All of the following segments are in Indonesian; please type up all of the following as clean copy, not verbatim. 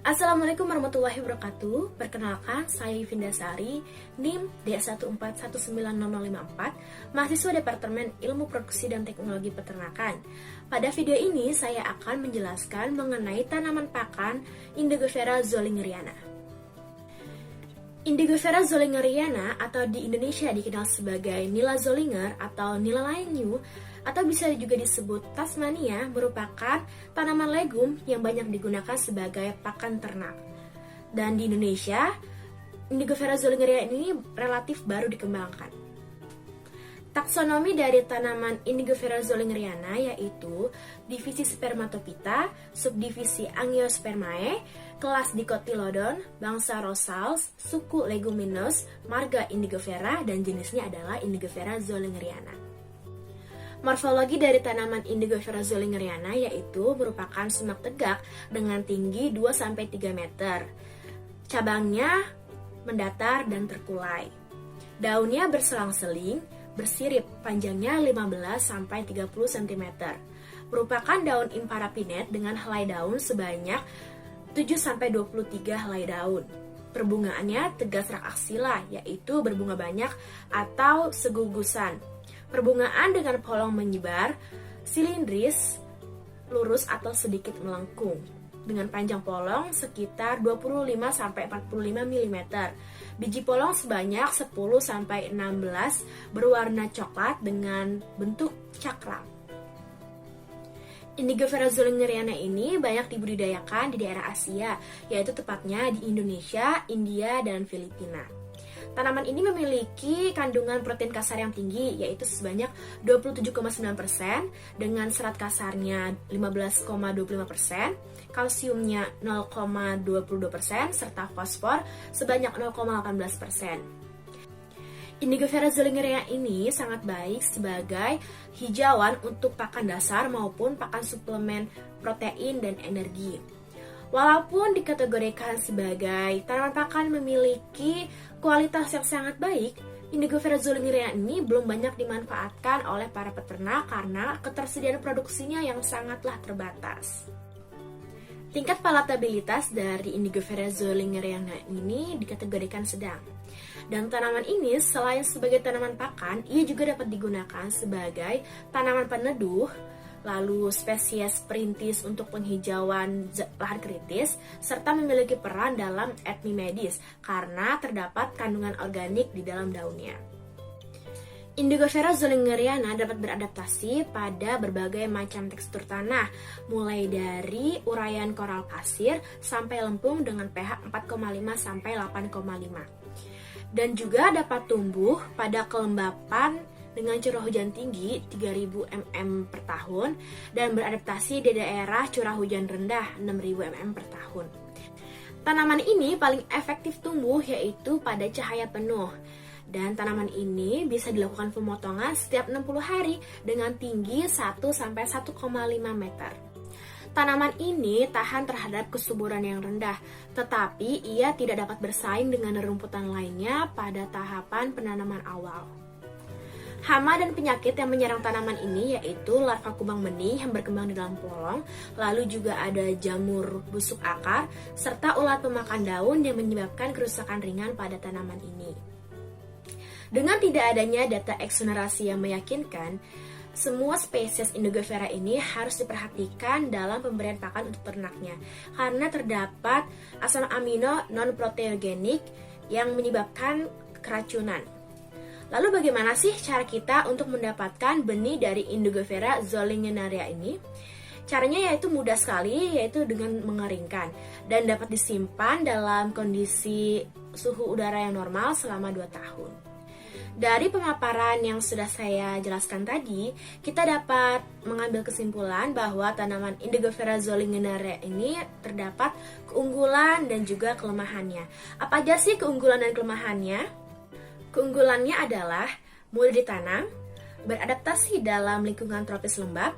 Assalamualaikum warahmatullahi wabarakatuh. Perkenalkan, saya Yuvindasari, NIM D1419054, mahasiswa Departemen Ilmu Produksi dan Teknologi Peternakan. Pada video ini, saya akan menjelaskan mengenai tanaman pakan Indigofera zolingeriana. Indigofera zolingeriana atau di Indonesia dikenal sebagai Nila zolinger atau Nila lainyu atau bisa juga disebut Tasmania, merupakan tanaman legum yang banyak digunakan sebagai pakan ternak. Dan di Indonesia, Indigofera zolingeriana ini relatif baru dikembangkan. Taksonomi dari tanaman Indigofera zolingeriana yaitu divisi Spermatophyta, subdivisi Angiospermae, kelas Dicotyledon, bangsa Rosales, suku Leguminous, marga Indigofera, dan jenisnya adalah Indigofera zolingeriana. Morfologi dari tanaman Indigofera zolingeriana yaitu merupakan semak tegak dengan tinggi 2-3 meter. Cabangnya mendatar dan terkulai. Daunnya berselang-seling, bersirip, panjangnya 15-30 cm. Merupakan daun imparapinet dengan helai daun sebanyak 7-23 helai daun. Perbungaannya tegas rak aksila, yaitu berbunga banyak atau segugusan. Perbungaan dengan polong menyebar, silindris, lurus atau sedikit melengkung, dengan panjang polong sekitar 25-45 mm. Biji polong sebanyak 10-16 berwarna coklat dengan bentuk cakram. Indigofera zolingeriana ini banyak dibudidayakan di daerah Asia, yaitu tepatnya di Indonesia, India, dan Filipina. Tanaman ini memiliki kandungan protein kasar yang tinggi, yaitu sebanyak 27,9% dengan serat kasarnya 15,25%, kalsiumnya 0,22%, serta fosfor sebanyak 0,18%. Indigofera zolingeriana ini sangat baik sebagai hijauan untuk pakan dasar maupun pakan suplemen protein dan energi. Walaupun dikategorikan sebagai tanaman pakan memiliki kualitas yang sangat baik, Indigofera zolingeriana ini belum banyak dimanfaatkan oleh para peternak karena ketersediaan produksinya yang sangatlah terbatas. Tingkat palatabilitas dari Indigofera zolingeriana ini dikategorikan sedang. Dan tanaman ini selain sebagai tanaman pakan, ia juga dapat digunakan sebagai tanaman peneduh, lalu spesies perintis untuk penghijauan lahan kritis, serta memiliki peran dalam etni medis karena terdapat kandungan organik di dalam daunnya. Indigofera zolingeriana dapat beradaptasi pada berbagai macam tekstur tanah, mulai dari urayan koral pasir sampai lempung dengan pH 4,5-8,5. Dan juga dapat tumbuh pada kelembapan dengan curah hujan tinggi 3000 mm per tahun dan beradaptasi di daerah curah hujan rendah 6000 mm per tahun. Tanaman ini paling efektif tumbuh yaitu pada cahaya penuh. Dan tanaman ini bisa dilakukan pemotongan setiap 60 hari dengan tinggi 1-1,5 meter. Tanaman ini tahan terhadap kesuburan yang rendah, tetapi ia tidak dapat bersaing dengan rumputan lainnya pada tahapan penanaman awal. Hama dan penyakit yang menyerang tanaman ini yaitu larva kubang benih yang berkembang di dalam polong, lalu juga ada jamur busuk akar, serta ulat pemakan daun yang menyebabkan kerusakan ringan pada tanaman ini. Dengan tidak adanya data eksonerasi yang meyakinkan, semua spesies Indigofera ini harus diperhatikan dalam pemberian pakan untuk ternaknya, karena terdapat asam amino non-proteogenik yang menyebabkan keracunan. Lalu bagaimana sih cara kita untuk mendapatkan benih dari Indigofera zolingeriana ini? Caranya yaitu mudah sekali, yaitu dengan mengeringkan dan dapat disimpan dalam kondisi suhu udara yang normal selama 2 tahun. Dari pemaparan yang sudah saya jelaskan tadi, kita dapat mengambil kesimpulan bahwa tanaman Indigofera zolingeriana ini terdapat keunggulan dan juga kelemahannya. Apa aja sih keunggulan dan kelemahannya? Keunggulannya adalah mudah ditanam, beradaptasi dalam lingkungan tropis lembab,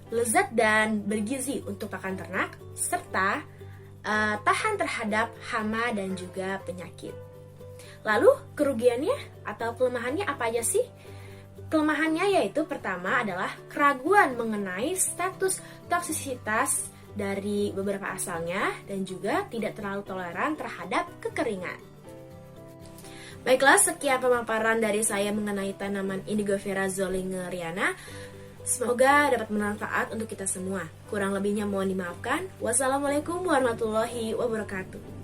lezat dan bergizi untuk pakan ternak, serta tahan terhadap hama dan juga penyakit. Lalu kerugiannya atau kelemahannya apa aja sih? Kelemahannya yaitu pertama adalah keraguan mengenai status toksisitas dari beberapa asalnya dan juga tidak terlalu toleran terhadap kekeringan. Baiklah, sekian pemaparan dari saya mengenai tanaman Indigofera zollingeriana. Semoga dapat bermanfaat untuk kita semua. Kurang lebihnya mohon dimaafkan. Wassalamualaikum warahmatullahi wabarakatuh.